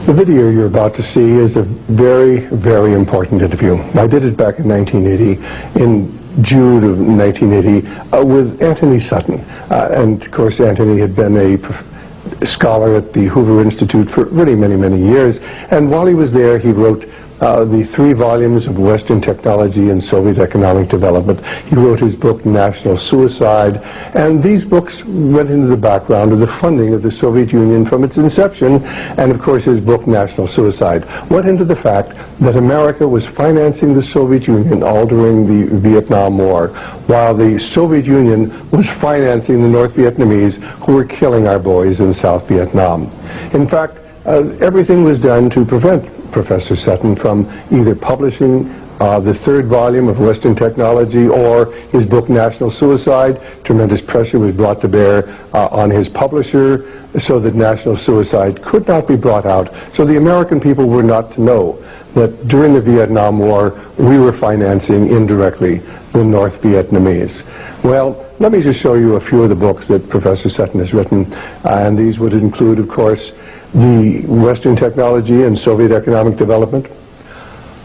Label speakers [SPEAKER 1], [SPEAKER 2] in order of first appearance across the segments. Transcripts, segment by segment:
[SPEAKER 1] The video you're about to see is a very, very important interview. I did it back in 1980, in June of 1980, with Anthony Sutton. And of course, Anthony had been a scholar at the Hoover Institute for really many, many years. And while he was there, he wrote the 3 volumes of Western Technology and Soviet Economic Development. He wrote his book, National Suicide, and these books went into the background of the funding of the Soviet Union from its inception, and of course his book, National Suicide, went into the fact that America was financing the Soviet Union all during the Vietnam War, while the Soviet Union was financing the North Vietnamese who were killing our boys in South Vietnam. In fact, everything was done to prevent Professor Sutton from either publishing the 3rd volume of Western Technology or his book National Suicide. Tremendous pressure was brought to bear on his publisher so that National Suicide could not be brought out. So the American people were not to know that during the Vietnam War we were financing indirectly the North Vietnamese. Well, let me just show you a few of the books that Professor Sutton has written, and these would include, of course, the Western Technology and Soviet Economic Development,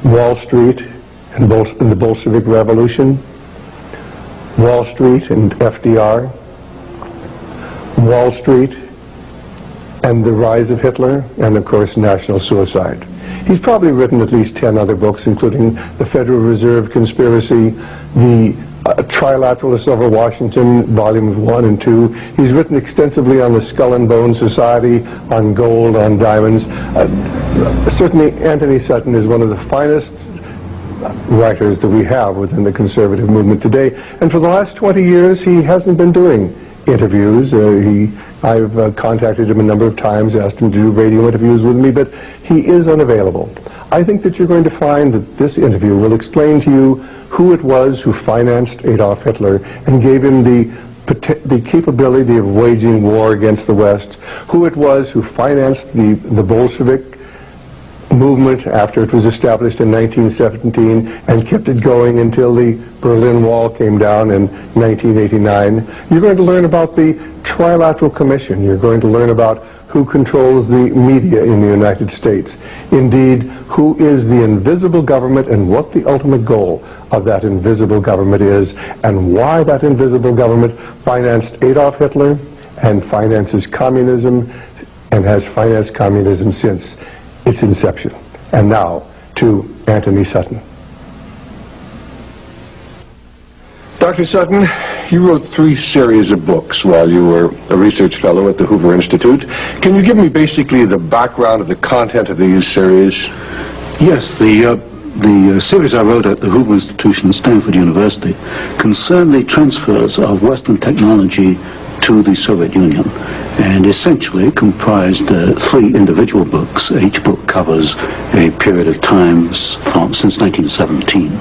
[SPEAKER 1] Wall Street and the Bolshevik Revolution, Wall Street and FDR, Wall Street and the Rise of Hitler, and of course National Suicide. He's probably written at least 10 other books, including the Federal Reserve Conspiracy, the Trilateralists over Washington, volumes 1 and 2. He's written extensively on the Skull and Bone Society, on gold, on diamonds. Certainly Anthony Sutton is one of the finest writers that we have within the conservative movement today. And for the last 20 years, he hasn't been doing interviews. I've contacted him a number of times, asked him to do radio interviews with me, but he is unavailable. I think that you're going to find that this interview will explain to you who it was who financed Adolf Hitler and gave him the capability of waging war against the West, who it was who financed the Bolshevik movement after it was established in 1917 and kept it going until the Berlin Wall came down in 1989. You're going to learn about the Trilateral Commission. You're going to learn about who controls the media in the United States. Indeed, who is the invisible government and what the ultimate goal of that invisible government is, and why that invisible government financed Adolf Hitler and finances communism and has financed communism since its inception. And now to Anthony Sutton. Dr. Sutton, you wrote 3 series of books while you were a research fellow at the Hoover Institute. Can you give me basically the background of the content of these series?
[SPEAKER 2] Yes, the series I wrote at the Hoover Institution at Stanford University concerned the transfers of Western technology to the Soviet Union, and essentially comprised 3 individual books. Each book covers a period of time since 1917.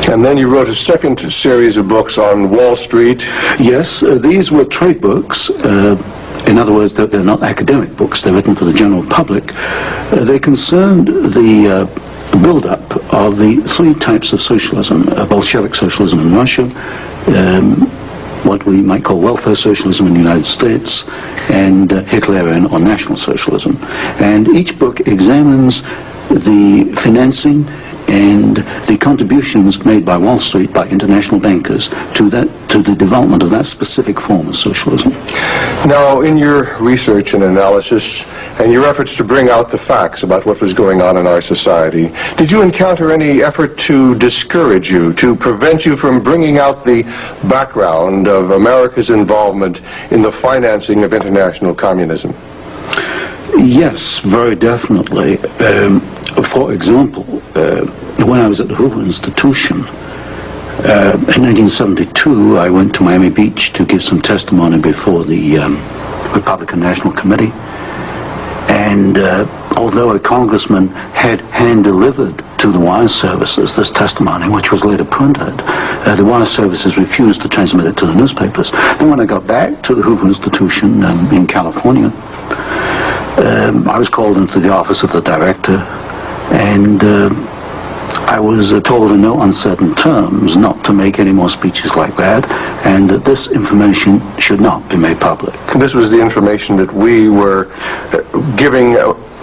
[SPEAKER 1] And then you wrote a second series of books on Wall Street.
[SPEAKER 2] Yes, these were trade books. In other words, they're not academic books. They're written for the general public. They concerned the build-up of the 3 types of socialism: Bolshevik socialism in Russia, what we might call welfare socialism in the United States, and Hitlerian or National Socialism. And each book examines the financing and the contributions made by Wall Street, by international bankers, to the development of that specific form of socialism.
[SPEAKER 1] Now, in your research and analysis, and your efforts to bring out the facts about what was going on in our society, did you encounter any effort to discourage you, to prevent you from bringing out the background of America's involvement in the financing of international communism?
[SPEAKER 2] Yes, very definitely. For example, when I was at the Hoover Institution, in 1972, I went to Miami Beach to give some testimony before the Republican National Committee. And although a congressman had hand-delivered to the wire services this testimony, which was later printed, the wire services refused to transmit it to the newspapers. Then when I got back to the Hoover Institution in California, I was called into the office of the director, and I was told in no uncertain terms not to make any more speeches like that, and that this information should not be made public.
[SPEAKER 1] This was the information that we were giving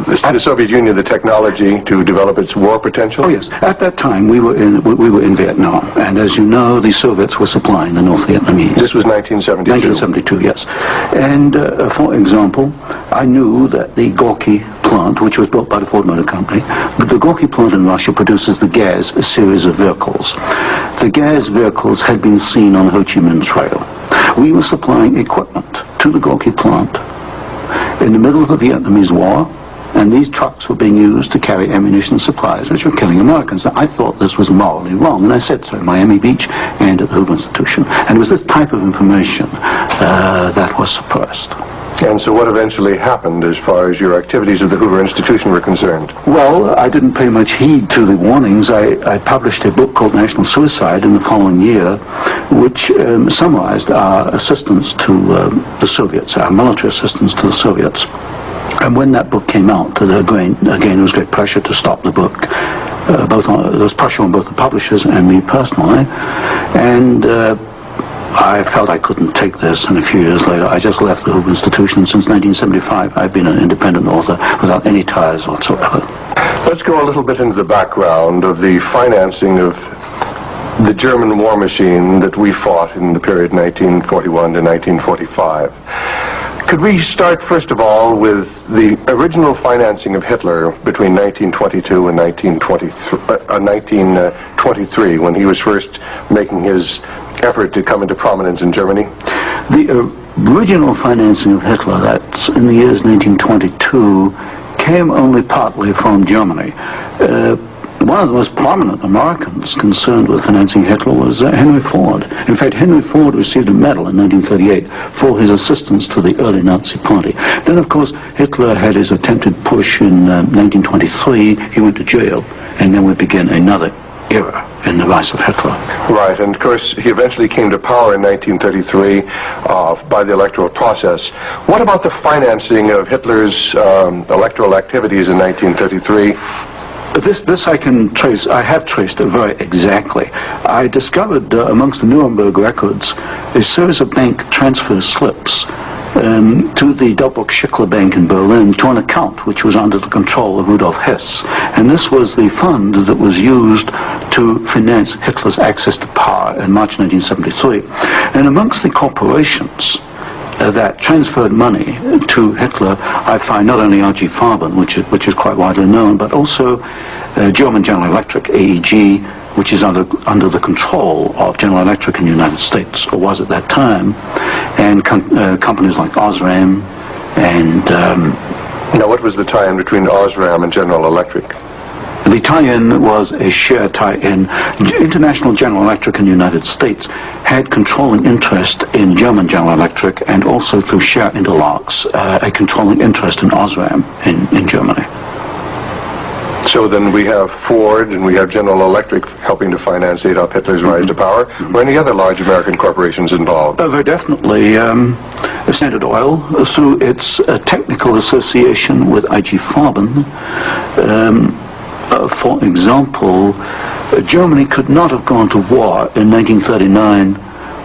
[SPEAKER 1] the Soviet Union the technology to develop its war potential?
[SPEAKER 2] Oh yes, at that time we were in Vietnam, and as you know, the Soviets were supplying the North Vietnamese.
[SPEAKER 1] This was 1972.
[SPEAKER 2] 1972, yes. And for example, I knew that the Gorky plant, which was built by the Ford Motor Company, the Gorky plant in Russia produces the GAZ, a series of vehicles. The GAZ vehicles had been seen on the Ho Chi Minh Trail. We were supplying equipment to the Gorky plant in the middle of the Vietnamese War, and these trucks were being used to carry ammunition supplies which were killing Americans. Now, I thought this was morally wrong, and I said so at Miami Beach and at the Hoover Institution. And it was this type of information that was suppressed.
[SPEAKER 1] And so what eventually happened as far as your activities at the Hoover Institution were concerned?
[SPEAKER 2] Well, I didn't pay much heed to the warnings. I published a book called National Suicide in the following year, which summarized our assistance to the Soviets, our military assistance to the Soviets. And when that book came out, again, there was great pressure to stop the book. There was pressure on both the publishers and me personally. And I felt I couldn't take this, and a few years later I just left the Hoover Institution. Since 1975 I've been an independent author without any ties whatsoever.
[SPEAKER 1] Let's go a little bit into the background of the financing of the German war machine that we fought in the period 1941 to 1945. Could we start first of all with the original financing of Hitler between 1922 and 1923 when he was first making his effort to come into prominence in Germany?
[SPEAKER 2] The original financing of Hitler, that's in the years 1922, came only partly from Germany. One of the most prominent Americans concerned with financing Hitler was Henry Ford. In fact, Henry Ford received a medal in 1938 for his assistance to the early Nazi party. Then, of course, Hitler had his attempted push in 1923. He went to jail, and then we began another era in the rise of Hitler.
[SPEAKER 1] Right, and of course he eventually came to power in 1933 by the electoral process. What about the financing of Hitler's electoral activities in 1933?
[SPEAKER 2] This I can trace. I have traced it very exactly. I discovered amongst the Nuremberg records a series of bank transfer slips to the Doppelbock Schickler Bank in Berlin to an account which was under the control of Rudolf Hess. And this was the fund that was used to finance Hitler's access to power in March 1973. And amongst the corporations that transferred money to Hitler, I find not only R.G. Farben, which is quite widely known, but also German General Electric, AEG, which is under the control of General Electric in the United States, or was at that time, and companies like Osram and...
[SPEAKER 1] Now, what was the tie-in between Osram and General Electric?
[SPEAKER 2] The tie-in was a share tie-in. International General Electric in the United States had controlling interest in German General Electric, and also through share interlocks, a controlling interest in Osram in Germany.
[SPEAKER 1] So then we have Ford and we have General Electric helping to finance Adolf Hitler's rise to power. Were any other large American corporations involved?
[SPEAKER 2] Very definitely. Standard Oil, through its technical association with I.G. Farben, for example, Germany could not have gone to war in 1939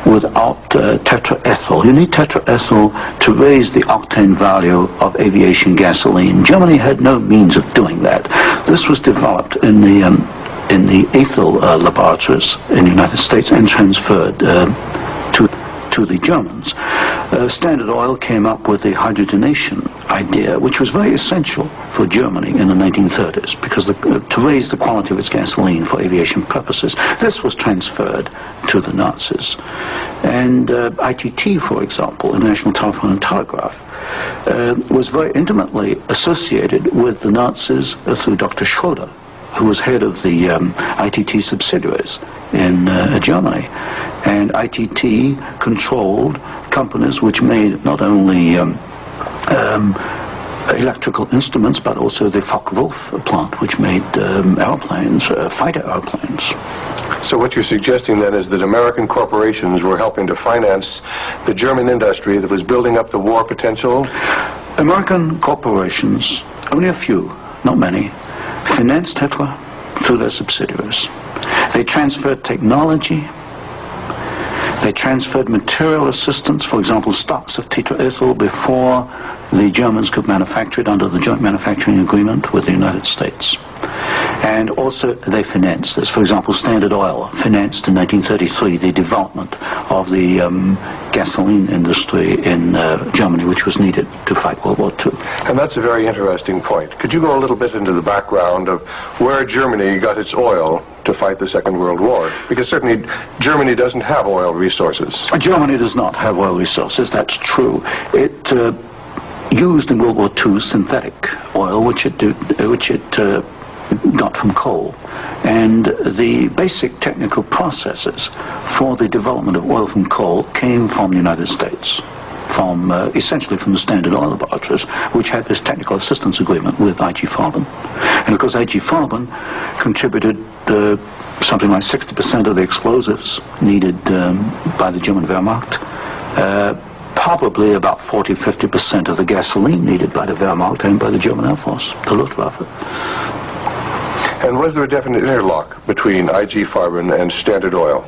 [SPEAKER 2] without tetraethyl. You need tetraethyl to raise the octane value of aviation gasoline. Germany had no means of doing that. This was developed in the ethyl laboratories in the United States and transferred to the Germans. Standard Oil came up with the hydrogenation idea, which was very essential for Germany in the 1930s, because to raise the quality of its gasoline for aviation purposes. This was transferred to the Nazis. And ITT, for example, International Telephone and Telegraph, was very intimately associated with the Nazis through Dr. Schroeder, who was head of the ITT subsidiaries in Germany. And ITT controlled companies which made not only electrical instruments, but also the Focke-Wulf plant, which made airplanes, fighter airplanes.
[SPEAKER 1] So what you're suggesting then is that American corporations were helping to finance the German industry that was building up the war potential?
[SPEAKER 2] American corporations, only a few, not many, financed Hitler through their subsidiaries. They transferred technology. They transferred material assistance, for example, stocks of tetraethyl before the Germans could manufacture it under the joint manufacturing agreement with the United States. And also they financed this. For example, Standard Oil financed in 1933 the development of the gasoline industry in Germany, which was needed to fight World War II.
[SPEAKER 1] And that's a very interesting point. Could you go a little bit into the background of where Germany got its oil to fight the Second World War? Because certainly Germany doesn't have oil resources.
[SPEAKER 2] Germany does not have oil resources, that's true. It used in World War II synthetic oil, which it got from coal. And the basic technical processes for the development of oil from coal came from the United States, from essentially from the Standard Oil laboratories, which had this technical assistance agreement with I.G. Farben. And of course I.G. Farben contributed something like 60% of the explosives needed by the German Wehrmacht, probably about 40-50% of the gasoline needed by the Wehrmacht and by the German Air Force, the Luftwaffe.
[SPEAKER 1] And was there a definite interlock between I.G. Farben and Standard Oil?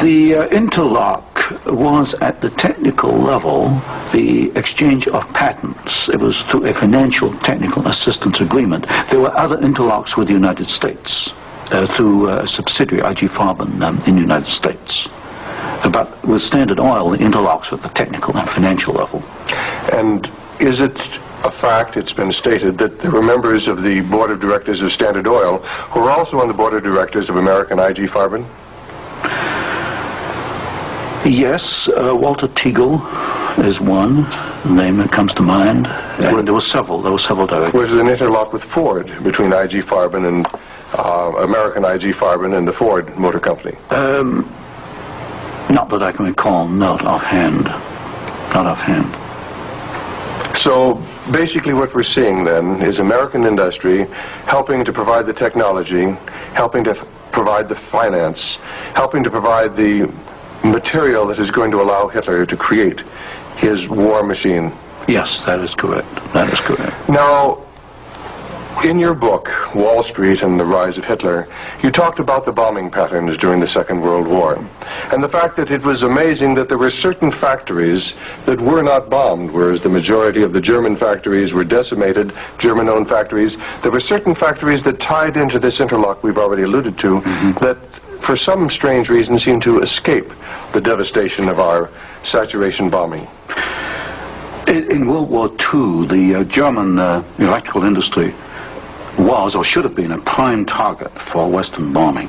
[SPEAKER 2] The interlock was at the technical level, the exchange of patents. It was through a financial technical assistance agreement. There were other interlocks with the United States through a subsidiary, I.G. Farben, in the United States. But with Standard Oil, the interlocks at the technical and financial level.
[SPEAKER 1] And is it a fact, it's been stated, that there were members of the board of directors of Standard Oil who were also on the board of directors of American I.G. Farben?
[SPEAKER 2] Yes, Walter Teagle is one name that comes to mind, and there were several directors.
[SPEAKER 1] Was there an interlock with Ford between I.G. Farben and American I.G. Farben and the Ford Motor Company?
[SPEAKER 2] Not that I can recall, not offhand. Not offhand.
[SPEAKER 1] So basically what we're seeing then is American industry helping to provide the technology, helping to provide the finance, helping to provide the material that is going to allow Hitler to create his war machine.
[SPEAKER 2] Yes, that is correct. That is correct.
[SPEAKER 1] Now, in your book, Wall Street and the Rise of Hitler, you talked about the bombing patterns during the Second World War, and the fact that it was amazing that there were certain factories that were not bombed, whereas the majority of the German factories were decimated, German-owned factories. There were certain factories that tied into this interlock we've already alluded to, that for some strange reason seemed to escape the devastation of our saturation bombing.
[SPEAKER 2] In World War II, the German electrical industry was or should have been a prime target for Western bombing.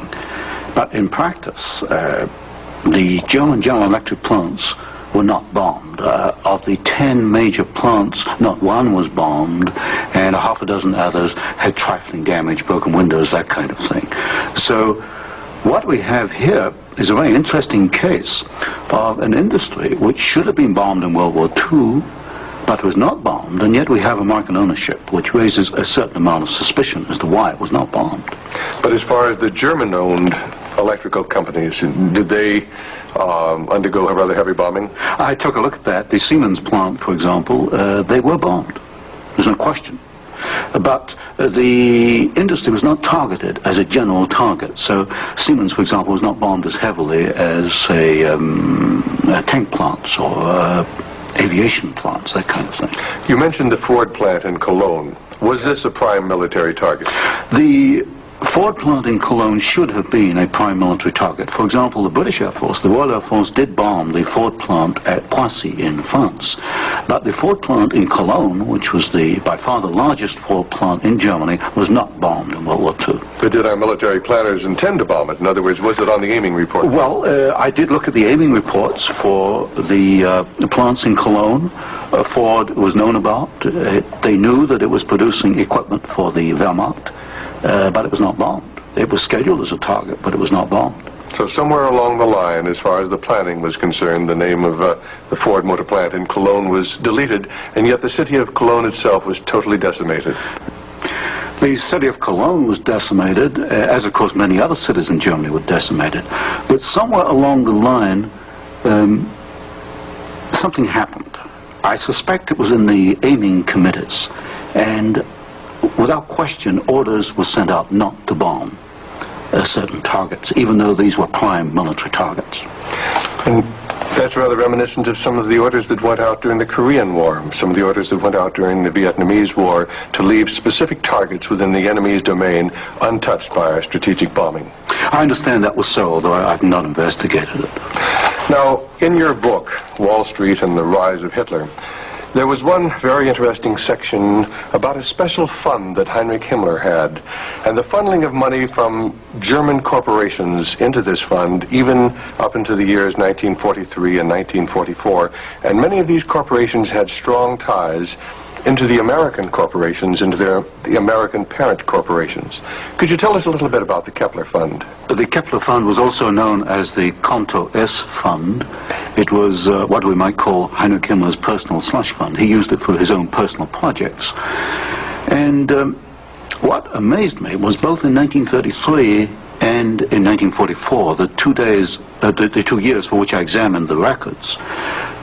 [SPEAKER 2] But in practice, the German General Electric plants were not bombed. Of the 10 major plants, not one was bombed, and a half a dozen others had trifling damage, broken windows, that kind of thing. So what we have here is a very interesting case of an industry which should have been bombed in World War II, but was not bombed, and yet we have American ownership, which raises a certain amount of suspicion as to why it was not bombed.
[SPEAKER 1] But as far as the German-owned electrical companies, did they undergo a rather heavy bombing?
[SPEAKER 2] I took a look at that. The Siemens plant, for example, they were bombed. There's no question. But the industry was not targeted as a general target. So Siemens, for example, was not bombed as heavily as, say, tank plants or aviation plants, that kind of thing.
[SPEAKER 1] You mentioned the Ford plant in Cologne. Was this a prime military target?
[SPEAKER 2] The Ford plant in Cologne should have been a prime military target. For example, the British Air Force, the Royal Air Force, did bomb the Ford plant at Poissy in France. But the Ford plant in Cologne, which was by far the largest Ford plant in Germany, was not bombed in World War II.
[SPEAKER 1] But did our military planners intend to bomb it? In other words, was it on the aiming report?
[SPEAKER 2] Well, I did look at the aiming reports for the plants in Cologne. Ford was known about. They knew that it was producing equipment for the Wehrmacht. But it was not bombed. It was scheduled as a target, but it was not bombed.
[SPEAKER 1] So somewhere along the line, as far as the planning was concerned, the name of the Ford motor plant in Cologne was deleted, and yet the city of Cologne itself was totally decimated.
[SPEAKER 2] The city of Cologne was decimated, as of course many other cities in Germany were decimated. But somewhere along the line, something happened. I suspect it was in the aiming committees, and without question, orders were sent out not to bomb certain targets, even though these were prime military targets.
[SPEAKER 1] And That's rather reminiscent of some of the orders that went out during the Korean War, some of the orders that went out during the Vietnamese War to leave specific targets within the enemy's domain untouched by our strategic bombing.
[SPEAKER 2] I understand that was so, although I've not investigated it.
[SPEAKER 1] Now, in your book, Wall Street and the Rise of Hitler, there was one very interesting section about a special fund that Heinrich Himmler had, and the funneling of money from German corporations into this fund, even up into the years 1943 and 1944. And many of these corporations had strong ties into the American corporations, into the American parent corporations. Could you tell us a little bit about the Kepler Fund?
[SPEAKER 2] The Kepler Fund was also known as the Konto S Fund. It was what we might call Heinrich Himmler's personal slush fund. He used it for his own personal projects. And what amazed me was both in 1933 and in 1944, the 2 years for which I examined the records,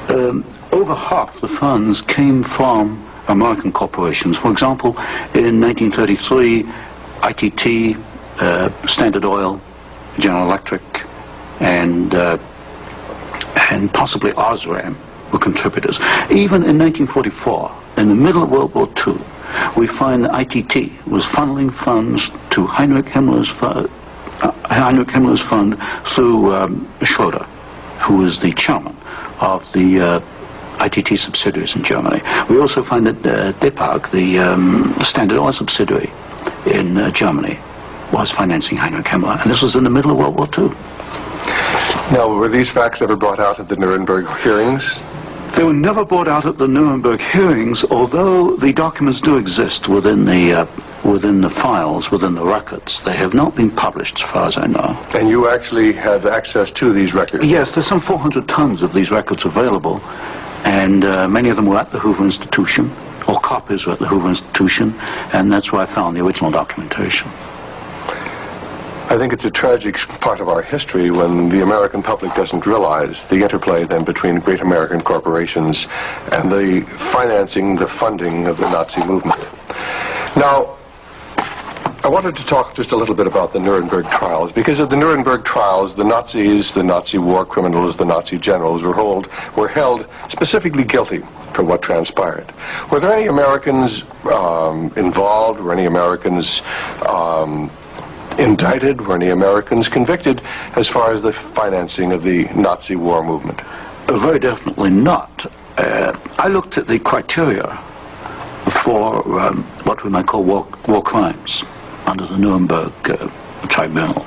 [SPEAKER 2] over half the funds came from American corporations. For example, in 1933, ITT, Standard Oil, General Electric, and possibly Osram were contributors. Even in 1944, in the middle of World War II, we find that ITT was funneling funds to Heinrich Himmler's fund through Schroeder, who was the chairman of the ITT subsidiaries in Germany. We also find that Depag, the Standard Oil subsidiary in Germany, was financing Heinrich Himmler, and this was in the middle of World War II.
[SPEAKER 1] Now, were these facts ever brought out at the Nuremberg hearings?
[SPEAKER 2] They were never brought out at the Nuremberg hearings, although the documents do exist within the files, within the records. They have not been published, as far as I know.
[SPEAKER 1] And you actually had access to these records?
[SPEAKER 2] Yes, there's some 400 tons of these records available, and many of them were at the Hoover Institution, or copies were at the Hoover Institution, and that's where I found the original documentation.
[SPEAKER 1] I think it's a tragic part of our history when the American public doesn't realize the interplay then between great American corporations and the financing, the funding of the Nazi movement. Now, I wanted to talk just a little bit about the Nuremberg trials, because at the Nuremberg trials, the Nazis, the Nazi war criminals, the Nazi generals were held specifically guilty for what transpired. Were there any Americans involved? Were any Americans indicted? Were any Americans convicted as far as the financing of the Nazi war movement?
[SPEAKER 2] Very definitely not. I looked at the criteria for what we might call war crimes under the Nuremberg Tribunal.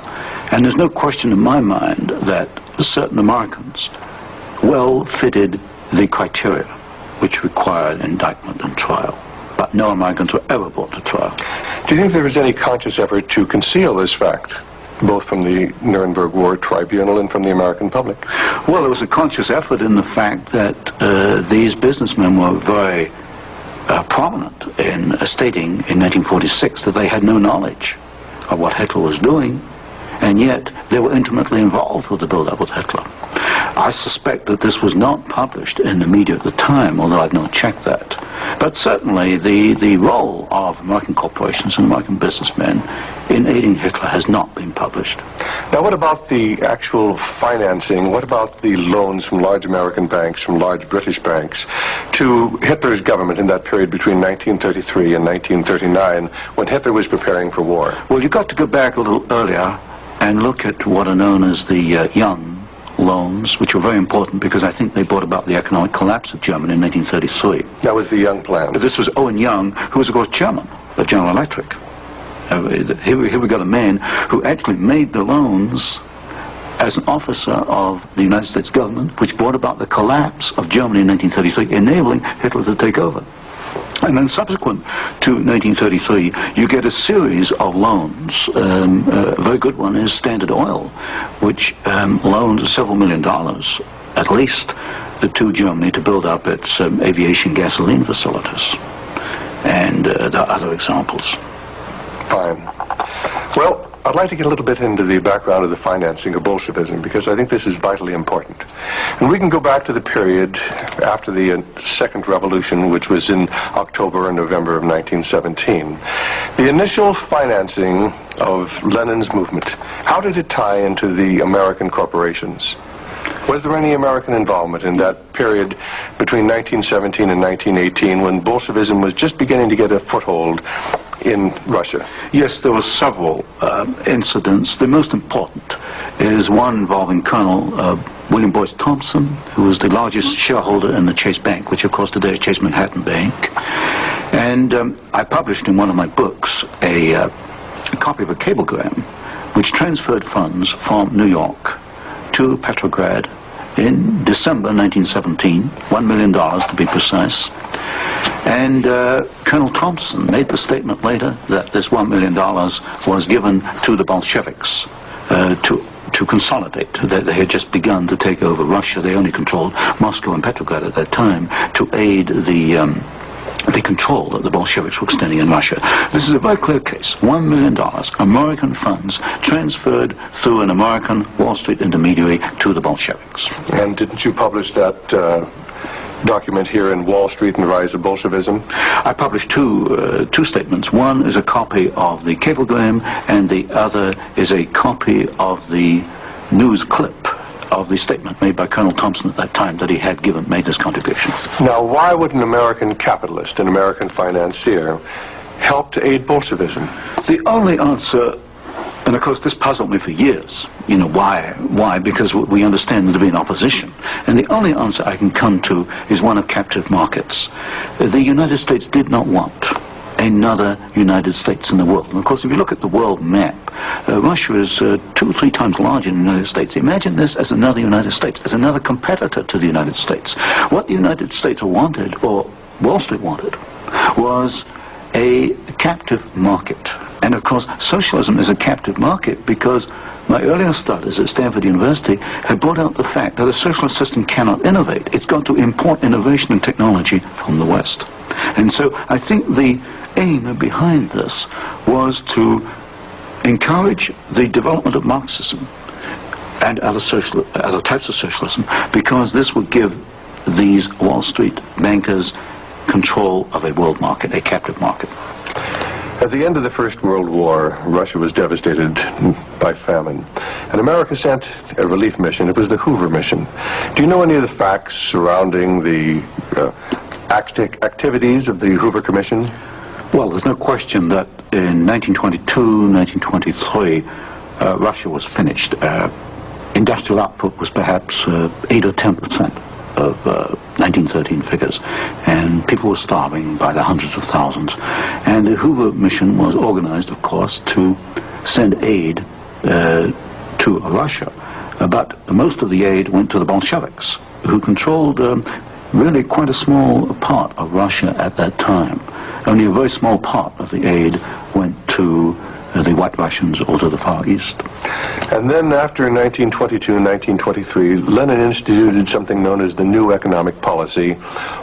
[SPEAKER 2] And there's no question in my mind that certain Americans well fitted the criteria which required indictment and trial. But no Americans were ever brought to trial.
[SPEAKER 1] Do you think there was any conscious effort to conceal this fact, both from the Nuremberg War Tribunal and from the American public?
[SPEAKER 2] Well, there was a conscious effort in the fact that these businessmen were very prominent in stating in 1946 that they had no knowledge of what Hitler was doing, and yet they were intimately involved with the build-up with Hitler. I suspect that this was not published in the media at the time, although I've not checked that. But certainly the role of American corporations and American businessmen in aiding Hitler has not been published.
[SPEAKER 1] Now, what about the actual financing? What about the loans from large American banks, from large British banks, to Hitler's government in that period between 1933 and 1939, when Hitler was preparing for war?
[SPEAKER 2] Well, you've got to go back a little earlier and look at what are known as the Young loans, which were very important because I think they brought about the economic collapse of Germany in 1933.
[SPEAKER 1] That was the Young plan.
[SPEAKER 2] This was Owen Young, who was, of course, chairman of General Electric. Here we got a man who actually made the loans as an officer of the United States government, which brought about the collapse of Germany in 1933, enabling Hitler to take over. And then subsequent to 1933, you get a series of loans. A very good one is Standard Oil, which loaned several $1 million, at least, to Germany to build up its aviation gasoline facilities. And there are other examples.
[SPEAKER 1] Fine. Well, I'd like to get a little bit into the background of the financing of Bolshevism, because I think this is vitally important. And we can go back to the period after the Second Revolution, which was in October and November of 1917. The initial financing of Lenin's movement, how did it tie into the American corporations? Was there any American involvement in that period between 1917 and 1918 when Bolshevism was just beginning to get a foothold in Russia?
[SPEAKER 2] Yes, there were several incidents. The most important is one involving Colonel William Boyce Thompson, who was the largest shareholder in the Chase Bank, which of course today is Chase Manhattan Bank. And I published in one of my books a copy of a cablegram which transferred funds from New York to Petrograd in December 1917, $1 million to be precise. And Colonel Thompson made the statement later that this $1 million was given to the Bolsheviks to consolidate. They had just begun to take over Russia. They only controlled Moscow and Petrograd at that time, to aid the control that the Bolsheviks were extending in Russia. This is a very clear case. $1 million, American funds transferred through an American Wall Street intermediary to the Bolsheviks.
[SPEAKER 1] And didn't you publish that document here in Wall Street and the Rise of Bolshevism?
[SPEAKER 2] I published two statements. One is a copy of the cablegram, and the other is a copy of the news clip of the statement made by Colonel Thompson at that time that he had made this contribution.
[SPEAKER 1] Now, why would an American capitalist, an American financier, help to aid Bolshevism?
[SPEAKER 2] The only answer, and of course this puzzled me for years, you know, why? Why? Because we understand there to be an opposition. And the only answer I can come to is one of captive markets. The United States did not want another United States in the world. And of course, if you look at the world map, Russia is 2 or 3 times larger than the United States. Imagine this as another United States, as another competitor to the United States. What the United States wanted, or Wall Street wanted, was a captive market. And of course, socialism is a captive market because my earlier studies at Stanford University had brought out the fact that a socialist system cannot innovate. It's got to import innovation and technology from the West. And so I think the aim behind this was to encourage the development of Marxism and other types of socialism, because this would give these Wall Street bankers control of a world market, a captive market.
[SPEAKER 1] At the end of the First World War, Russia was devastated by famine. And America sent a relief mission. It was the Hoover mission. Do you know any of the facts surrounding the activities of the Hoover Commission?
[SPEAKER 2] Well, there's no question that in 1922, 1923, Russia was finished. Industrial output was perhaps 8 or 10% of 1913 figures, and people were starving by the hundreds of thousands. And the Hoover mission was organized, of course, to send aid to Russia, but most of the aid went to the Bolsheviks, who controlled really quite a small part of Russia at that time. Only a very small part of the aid went to the White Russians or to the Far East.
[SPEAKER 1] And then after 1922 and 1923, Lenin instituted something known as the New Economic Policy,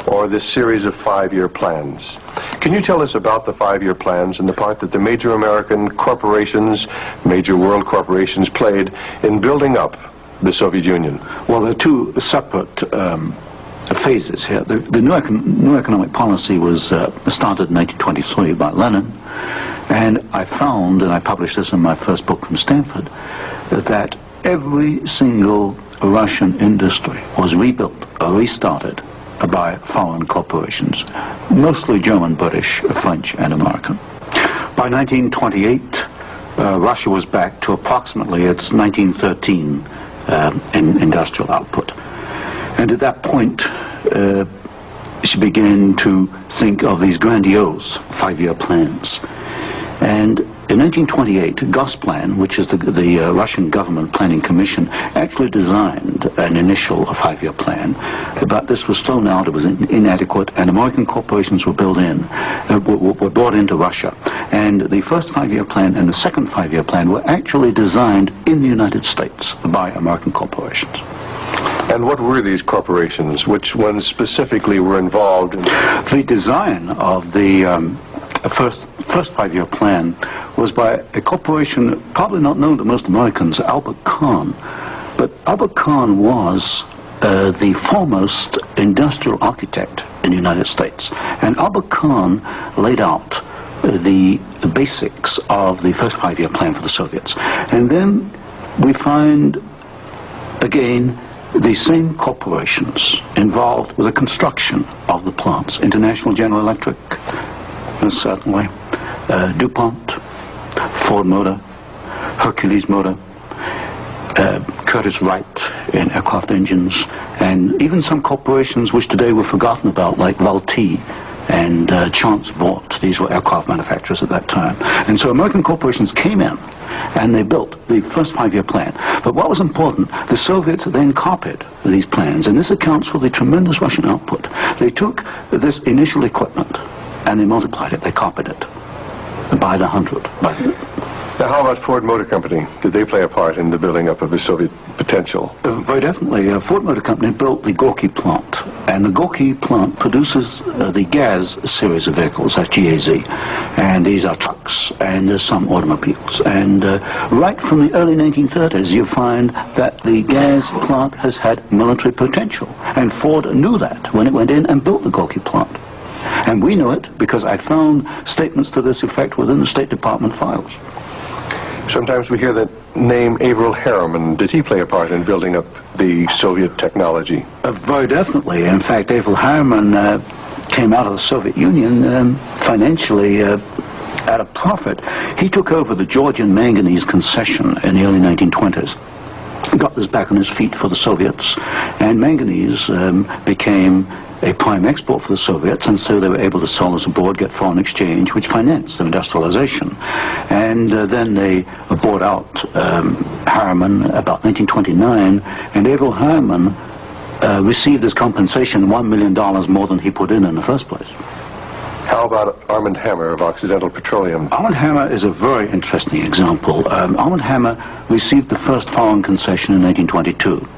[SPEAKER 1] or this series of 5-year plans. Can you tell us about the 5-year plans and the part that the major American corporations, major world corporations, played in building up the Soviet Union?
[SPEAKER 2] Well, there are two separate phases here. The new economic policy was started in 1923 by Lenin, and I found, and I published this in my first book from Stanford, that every single Russian industry was rebuilt or restarted by foreign corporations, mostly German, British, French, and American. By 1928, Russia was back to approximately its 1913 industrial output. And at that point, she began to think of these grandiose 5-year plans. And in 1928, Gosplan, which is the Russian government planning commission, actually designed an initial 5-year plan, but this was thrown out, it was inadequate, and American corporations were were brought into Russia. And the first 5-year plan and the second 5-year plan were actually designed in the United States by American corporations.
[SPEAKER 1] And what were these corporations? Which ones specifically were involved in
[SPEAKER 2] the design of the first 5-year plan was by a corporation probably not known to most Americans, Albert Kahn. But Albert Kahn was the foremost industrial architect in the United States. And Albert Kahn laid out the basics of the first 5-year plan for the Soviets. And then we find, again, the same corporations involved with the construction of the plants, International General Electric, certainly, DuPont, Ford Motor, Hercules Motor, Curtiss-Wright in aircraft engines, and even some corporations which today were forgotten about, like Vultee and Chance Vought. These were aircraft manufacturers at that time. And so American corporations came in and they built the first 5-year plan. But what was important, the Soviets then copied these plans, and this accounts for the tremendous Russian output. They took this initial equipment and they multiplied it, they copied it by the 100.
[SPEAKER 1] Now, how about Ford Motor Company? Did they play a part in the building up of the Soviet potential?
[SPEAKER 2] Very definitely. Ford Motor Company built the Gorky plant, and the Gorky plant produces the GAZ series of vehicles, that's GAZ, and these are trucks, and there's some automobiles. And right from the early 1930s, you find that the GAZ plant has had military potential, and Ford knew that when it went in and built the Gorky plant. And we knew it because I found statements to this effect within the State Department files.
[SPEAKER 1] Sometimes we hear the name Averell Harriman. Did he play a part in building up the Soviet technology?
[SPEAKER 2] Very definitely. In fact, Averell Harriman came out of the Soviet Union financially at a profit. He took over the Georgian manganese concession in the early 1920s. Got this back on his feet for the Soviets, and manganese became a prime export for the Soviets, and so they were able to sell us abroad, get foreign exchange, which financed their industrialization. And then they bought out Harriman about 1929, and Averell Harriman received as compensation $1 million more than he put in the first place.
[SPEAKER 1] How about Armand Hammer of Occidental Petroleum?
[SPEAKER 2] Armand Hammer is a very interesting example. Armand Hammer received the first foreign concession in 1922.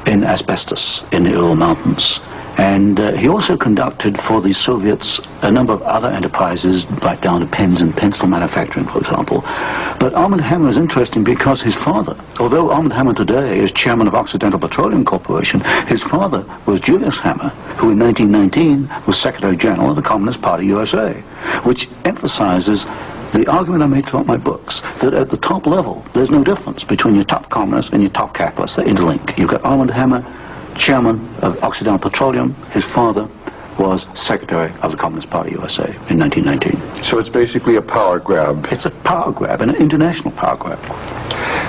[SPEAKER 2] In asbestos in the Ural Mountains. And he also conducted for the Soviets a number of other enterprises, right down to pens and pencil manufacturing, for example. But Armand Hammer is interesting because his father, although Armand Hammer today is chairman of Occidental Petroleum Corporation, his father was Julius Hammer, who in 1919 was Secretary General of the Communist Party USA, which emphasizes the argument I made throughout my books, that at the top level, there's no difference between your top communists and your top capitalists. They interlink. You've got Armand Hammer, chairman of Occidental Petroleum. His father was secretary of the Communist Party USA in 1919.
[SPEAKER 1] So it's basically a power grab.
[SPEAKER 2] It's a power grab, an international power grab.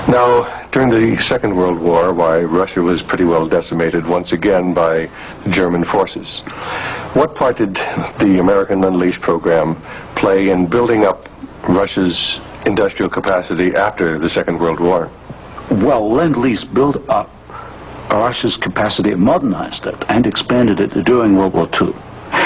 [SPEAKER 1] Now, during the Second World War, why Russia was pretty well decimated once again by the German forces. What part did the American Lend-Lease program play in building up Russia's industrial capacity after the Second World War?
[SPEAKER 2] Well, Lend-Lease built up Russia's capacity, modernized it, and expanded it during World War II.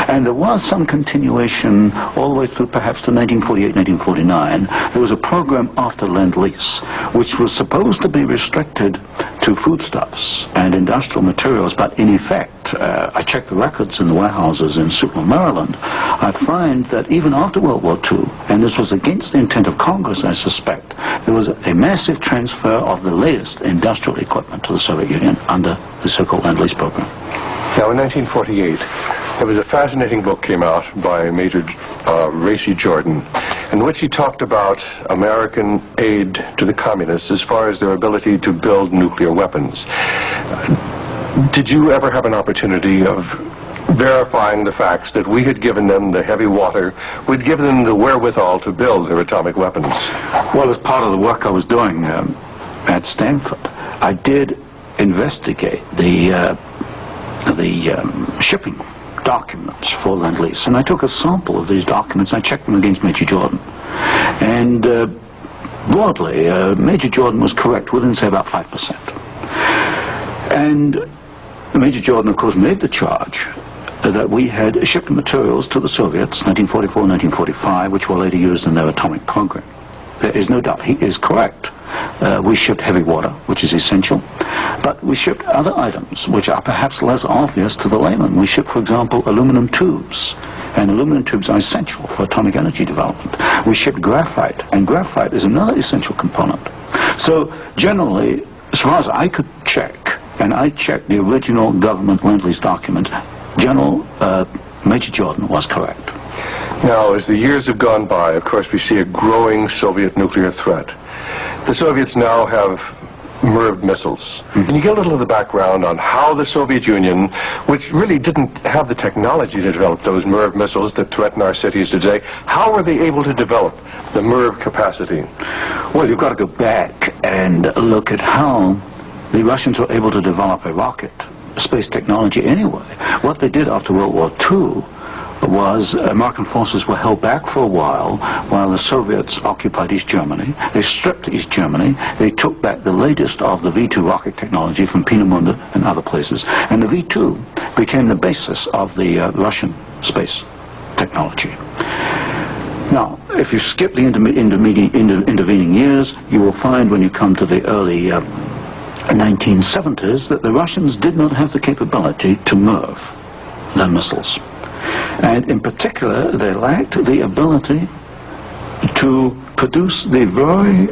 [SPEAKER 2] And there was some continuation all the way through perhaps to 1948, 1949. There was a program after Lend-Lease, which was supposed to be restricted to foodstuffs and industrial materials, but in effect, I checked the records in the warehouses in Sutton, Maryland, I find that even after World War II, and this was against the intent of Congress, I suspect, there was a massive transfer of the latest industrial equipment to the Soviet Union under the so-called Lend-Lease program.
[SPEAKER 1] Now, in 1948, there was a fascinating book came out by Major Racy Jordan, in which he talked about American aid to the communists as far as their ability to build nuclear weapons. Did you ever have an opportunity of verifying the facts that we had given them the heavy water, we'd given them the wherewithal to build their atomic weapons?
[SPEAKER 2] Well, as part of the work I was doing at Stanford, I did investigate the shipping documents for Lend-Lease, and I took a sample of these documents. I checked them against Major Jordan, and broadly, Major Jordan was correct within, say, about 5%. And Major Jordan, of course, made the charge that we had shipped materials to the Soviets, 1944, 1945, which were later used in their atomic program. There is no doubt he is correct. We shipped heavy water, which is essential, but we shipped other items which are perhaps less obvious to the layman. We shipped, for example, aluminum tubes, and aluminum tubes are essential for atomic energy development. We shipped graphite, and graphite is another essential component. So generally, as far as I could check, and I checked the original government Lend-Lease document, General Major Jordan was correct.
[SPEAKER 1] Now, as the years have gone by, of course, we see a growing Soviet nuclear threat. The Soviets now have MIRV missiles. Can you get a little of the background on how the Soviet Union, which really didn't have the technology to develop those MIRV missiles that threaten our cities today, how were they able to develop the MIRV capacity?
[SPEAKER 2] Well, you've got to go back and look at how the Russians were able to develop a rocket, space technology anyway. What they did after World War II was American forces were held back for a while the Soviets occupied East Germany. They stripped East Germany. They took back the latest of the V2 rocket technology from Peenemünde and other places. And the V2 became the basis of the Russian space technology. Now, if you skip the intervening years, you will find when you come to the early 1970s that the Russians did not have the capability to MIRV their missiles. And in particular, they lacked the ability to produce the very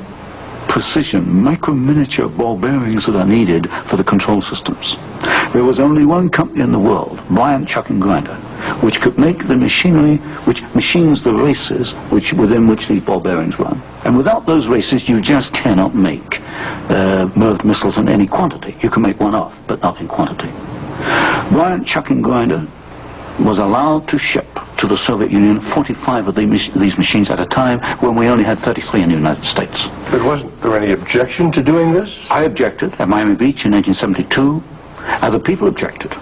[SPEAKER 2] precision, micro-miniature ball bearings that are needed for the control systems. There was only one company in the world, Bryant, Chuck and Grinder, which could make the machinery which machines the races within which these ball bearings run. And without those races, you just cannot make MIRV missiles in any quantity. You can make one off, but not in quantity. Bryant, Chuck and Grinder was allowed to ship to the Soviet Union 45 of these machines at a time when we only had 33 in the United States.
[SPEAKER 1] But wasn't there any objection to doing this?
[SPEAKER 2] I objected at Miami Beach in 1972. Other people objected,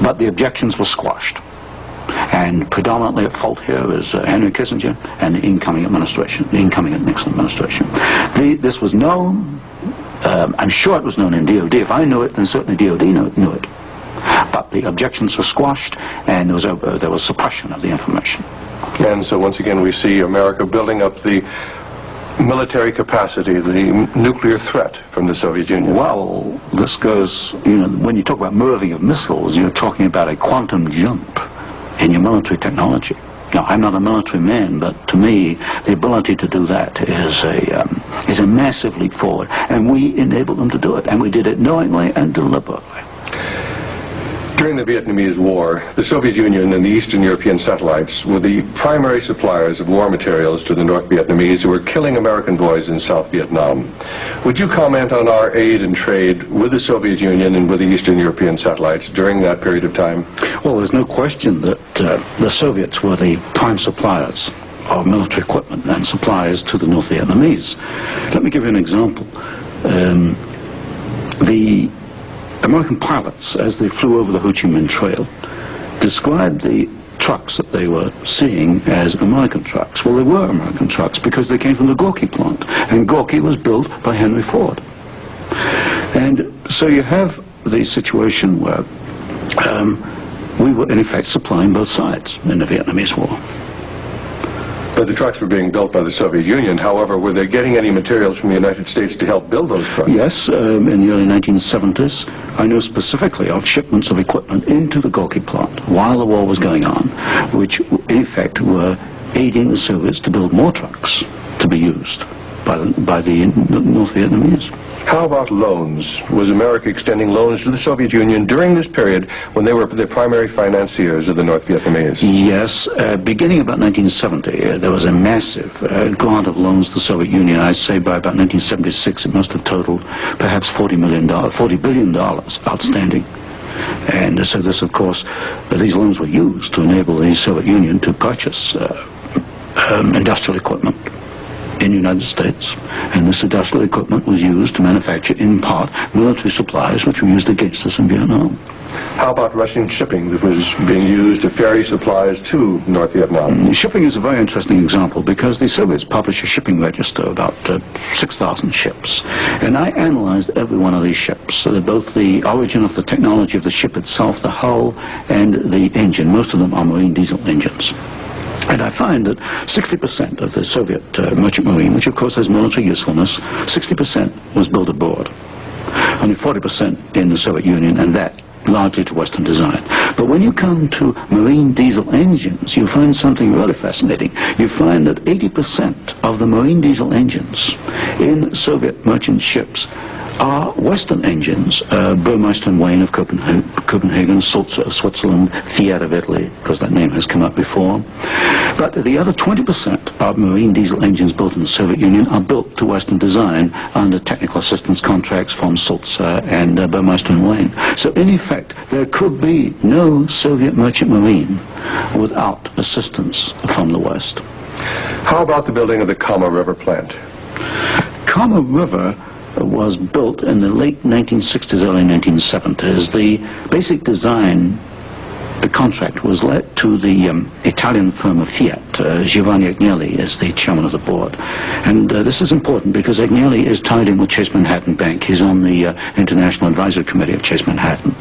[SPEAKER 2] but the objections were squashed. And predominantly at fault here is Henry Kissinger and the incoming administration, the incoming Nixon administration. This was known, I'm sure it was known in DOD. If I knew it, then certainly DOD knew it. But the objections were squashed, and there was suppression of the information.
[SPEAKER 1] And so once again we see America building up the military capacity, the nuclear threat from the Soviet Union.
[SPEAKER 2] Well, this goes, when you talk about MIRVing of missiles, you're talking about a quantum jump in your military technology. Now, I'm not a military man, but to me, the ability to do that is a massive leap forward, and we enabled them to do it, and we did it knowingly and deliberately.
[SPEAKER 1] During the Vietnamese War, the Soviet Union and the Eastern European satellites were the primary suppliers of war materials to the North Vietnamese who were killing American boys in South Vietnam. Would you comment on our aid and trade with the Soviet Union and with the Eastern European satellites during that period of time?
[SPEAKER 2] Well, there's no question that the Soviets were the prime suppliers of military equipment and supplies to the North Vietnamese. Let me give you an example. The American pilots, as they flew over the Ho Chi Minh Trail, described the trucks that they were seeing as American trucks. Well, they were American trucks because they came from the Gorky plant, and Gorky was built by Henry Ford. And so you have the situation where we were in effect supplying both sides in the Vietnamese War.
[SPEAKER 1] But the trucks were being built by the Soviet Union. However, were they getting any materials from the United States to help build those trucks?
[SPEAKER 2] Yes, in the early 1970s, I know specifically of shipments of equipment into the Gorky plant while the war was going on, which in effect were aiding the Soviets to build more trucks to be used by the North Vietnamese.
[SPEAKER 1] How about loans? Was America extending loans to the Soviet Union during this period when they were the primary financiers of the North Vietnamese?
[SPEAKER 2] Yes. Beginning about 1970, there was a massive grant of loans to the Soviet Union. I'd say by about 1976, it must have totaled perhaps $40 billion outstanding. And so this, of course, these loans were used to enable the Soviet Union to purchase industrial equipment in the United States, and this industrial equipment was used to manufacture, in part, military supplies which were used against us in Vietnam.
[SPEAKER 1] How about Russian shipping that was being used to ferry supplies to North Vietnam?
[SPEAKER 2] Shipping is a very interesting example because the Soviets published a shipping register, about 6,000 ships, and I analyzed every one of these ships, both the origin of the technology of the ship itself, the hull, and the engine. Most of them are marine diesel engines. And I find that 60% of the Soviet merchant marine, which of course has military usefulness, 60% was built aboard. Only 40% in the Soviet Union, and that largely to Western design. But when you come to marine diesel engines, you find something really fascinating. You find that 80% of the marine diesel engines in Soviet merchant ships are Western engines, Burmeister and Wain of Copenhagen, Sulzer of Switzerland, Fiat of Italy, because that name has come up before. But the other 20% of marine diesel engines built in the Soviet Union are built to Western design under technical assistance contracts from Sulzer and Burmeister and Wain. So in effect, there could be no Soviet merchant marine without assistance from the West.
[SPEAKER 1] How about the building of the Kama River plant?
[SPEAKER 2] Kama River was built in the late 1960s, early 1970s. The basic design, the contract was let to the Italian firm of Fiat. Giovanni Agnelli is the chairman of the board. And this is important because Agnelli is tied in with Chase Manhattan Bank. He's on the International Advisory Committee of Chase Manhattan.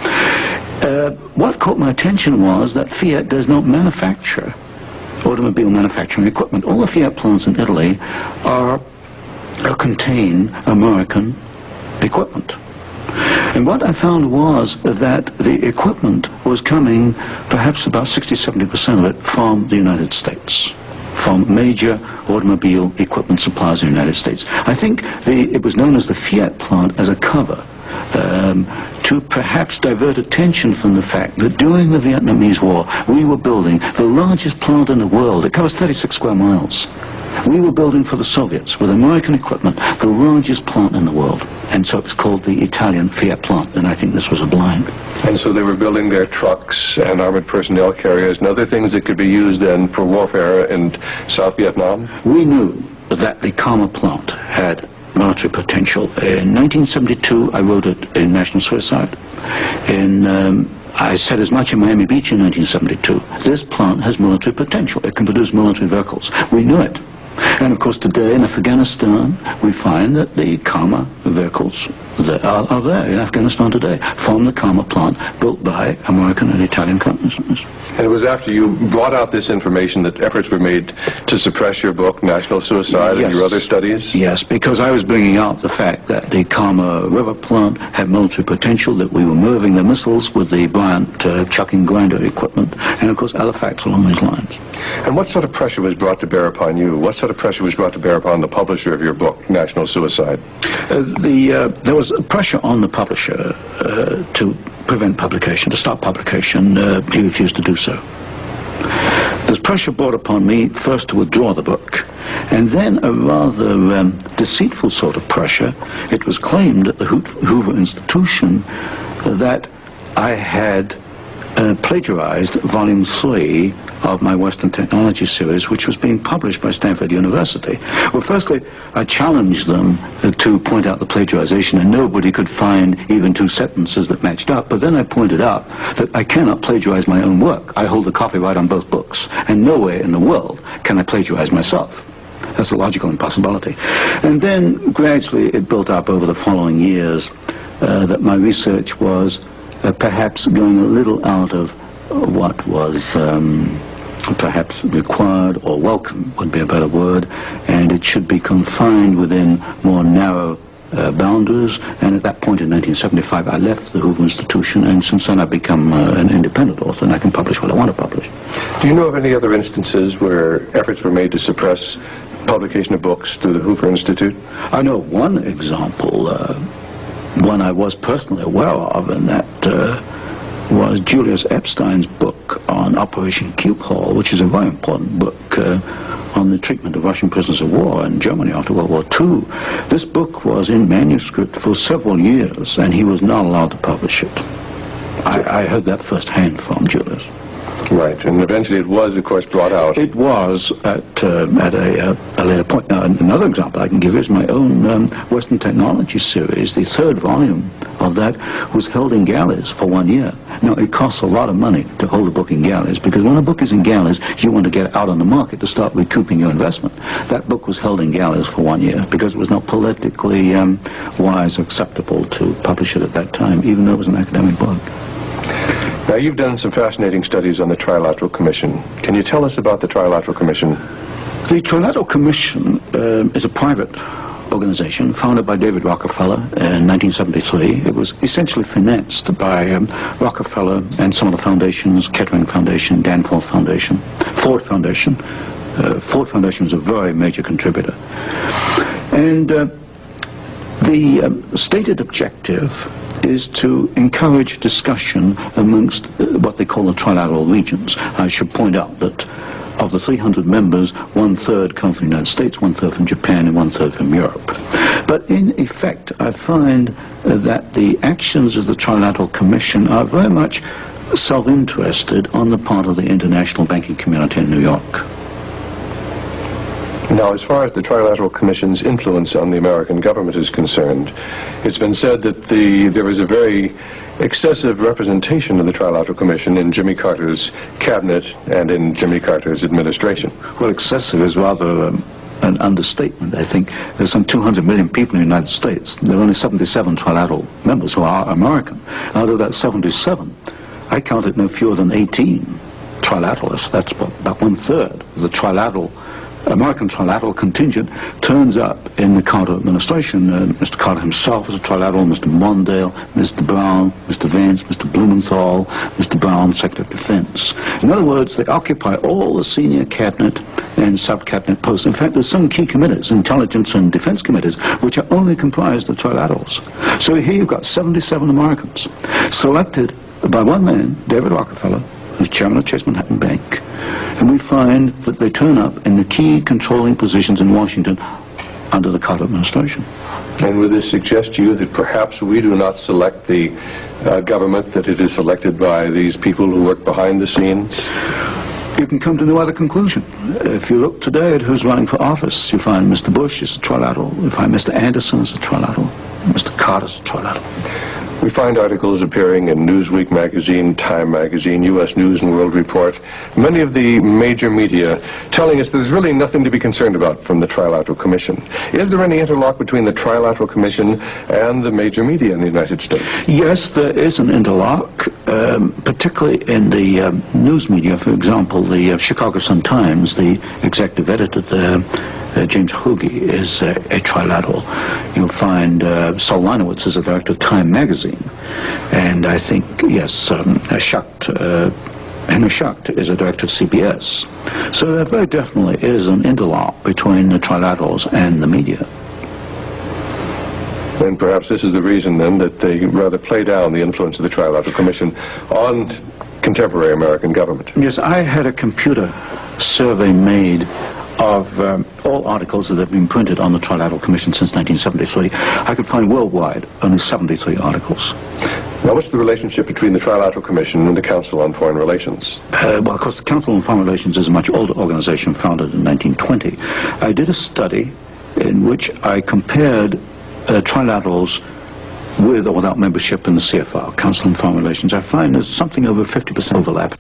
[SPEAKER 2] What caught my attention was that Fiat does not manufacture automobile manufacturing equipment. All the Fiat plants in Italy contain American equipment. And what I found was that the equipment was coming, perhaps about 60–70% of it, from the United States, from major automobile equipment suppliers in the United States. I think it was known as the Fiat plant as a cover to perhaps divert attention from the fact that during the Vietnamese War we were building the largest plant in the world. It covers 36 square miles. We were building for the Soviets with American equipment the largest plant in the world, and so it was called the Italian Fiat plant, and I think this was a blind.
[SPEAKER 1] And so they were building their trucks and armored personnel carriers and other things that could be used then for warfare in South Vietnam?
[SPEAKER 2] We knew that the Kama plant had military potential. In 1972 I wrote it in National Suicide. I said as much in Miami Beach in 1972. This plant has military potential. It can produce military vehicles. We knew it. And of course today in Afghanistan we find that the Kama vehicles that are there in Afghanistan today from the Kama plant built by American and Italian companies.
[SPEAKER 1] And it was after you brought out this information that efforts were made to suppress your book, National Suicide, and your other studies?
[SPEAKER 2] Yes, because I was bringing out the fact that the Kama River plant had military potential, that we were moving the missiles with the Bryant chucking grinder equipment, and of course other facts along these lines.
[SPEAKER 1] And what sort of pressure was brought to bear upon you? What sort of pressure was brought to bear upon the publisher of your book, National Suicide?
[SPEAKER 2] There was pressure on the publisher to prevent publication, to stop publication. He refused to do so. There's pressure brought upon me first to withdraw the book, and then a rather deceitful sort of pressure. It was claimed at the Hoover Institution that I had plagiarized Volume 3 of my Western Technology series, which was being published by Stanford University. Well, firstly, I challenged them to point out the plagiarization, and nobody could find even two sentences that matched up. But then I pointed out that I cannot plagiarize my own work. I hold the copyright on both books, and nowhere in the world can I plagiarize myself. That's a logical impossibility. And then gradually it built up over the following years that my research was perhaps going a little out of what was perhaps required or welcome would be a better word, and it should be confined within more narrow boundaries. And at that point in 1975 I left the Hoover Institution, and since then I've become an independent author, and I can publish what I want to publish.
[SPEAKER 1] Do you know of any other instances where efforts were made to suppress publication of books through the Hoover Institute?
[SPEAKER 2] I know one example, one I was personally aware of, and that was Julius Epstein's book on Operation Cube Hall, which is a very important book on the treatment of Russian prisoners of war in Germany after World War II. This book was in manuscript for several years, and he was not allowed to publish it. I heard that firsthand from Julius.
[SPEAKER 1] Right, and eventually it was, of course, brought out.
[SPEAKER 2] It was at a later point. Now, another example I can give is my own Western Technology series. The third volume of that was held in galleys for 1 year. Now, it costs a lot of money to hold a book in galleys, because when a book is in galleys, you want to get out on the market to start recouping your investment. That book was held in galleys for 1 year because it was not politically wise or acceptable to publish it at that time, even though it was an academic book.
[SPEAKER 1] Now, you've done some fascinating studies on the Trilateral Commission. Can you tell us about the Trilateral Commission?
[SPEAKER 2] The Trilateral Commission is a private organization founded by David Rockefeller in 1973. It was essentially financed by Rockefeller and some of the foundations, Kettering Foundation, Danforth Foundation, Ford Foundation. Ford Foundation was a very major contributor. And The stated objective is to encourage discussion amongst what they call the trilateral regions. I should point out that of the 300 members, 1/3 come from the United States, 1/3 from Japan, and 1/3 from Europe. But in effect, I find that the actions of the Trilateral Commission are very much self-interested on the part of the international banking community in New York.
[SPEAKER 1] Now, as far as the Trilateral Commission's influence on the American government is concerned, it's been said that there was a very excessive representation of the Trilateral Commission in Jimmy Carter's cabinet and in Jimmy Carter's administration.
[SPEAKER 2] Well, excessive is rather an understatement. I think there's some 200 million people in the United States. There are only 77 trilateral members who are American. Out of that 77, I counted no fewer than 18 trilateralists. That's about 1/3 of the American trilateral contingent turns up in the Carter administration. Mr. Carter himself was a trilateral, Mr. Mondale, Mr. Brown, Mr. Vance, Mr. Blumenthal, Mr. Brown, Secretary of Defense. In other words, they occupy all the senior cabinet and sub-cabinet posts. In fact, there's some key committees, intelligence and defense committees, which are only comprised of trilaterals. So here you've got 77 Americans selected by one man, David Rockefeller, who's chairman of Chase Manhattan Bank, and we find that they turn up in the key controlling positions in Washington under the Carter administration.
[SPEAKER 1] And would this suggest to you that perhaps we do not select the government, that it is selected by these people who work behind the scenes?
[SPEAKER 2] You can come to no other conclusion. If you look today at who's running for office, you find Mr. Bush is a trilateral, you find Mr. Anderson is a trilateral, Mr. Carter's a trilateral.
[SPEAKER 1] We find articles appearing in Newsweek magazine, Time magazine, U.S. News and World Report, many of the major media telling us there's really nothing to be concerned about from the Trilateral Commission. Is there any interlock between the Trilateral Commission and the major media in the United States?
[SPEAKER 2] Yes, there is an interlock, particularly in the news media. For example, the Chicago Sun-Times, the executive editor there, James Hoagie, is a trilateral. You'll find Saul Linowitz is a director of Time magazine. And I think, yes, Henry Schacht is a director of CBS. So there very definitely is an interlock between the trilaterals and the media.
[SPEAKER 1] And perhaps this is the reason, then, that they rather play down the influence of the Trilateral Commission on contemporary American government.
[SPEAKER 2] Yes, I had a computer survey made of all articles that have been printed on the Trilateral Commission since 1973. I could find worldwide only 73 articles.
[SPEAKER 1] Now, what's the relationship between the Trilateral Commission and the Council on Foreign Relations?
[SPEAKER 2] Well, of course, the Council on Foreign Relations is a much older organization, founded in 1920. I did a study in which I compared trilaterals with or without membership in the CFR, Council on Foreign Relations. I find there's something over 50% overlap.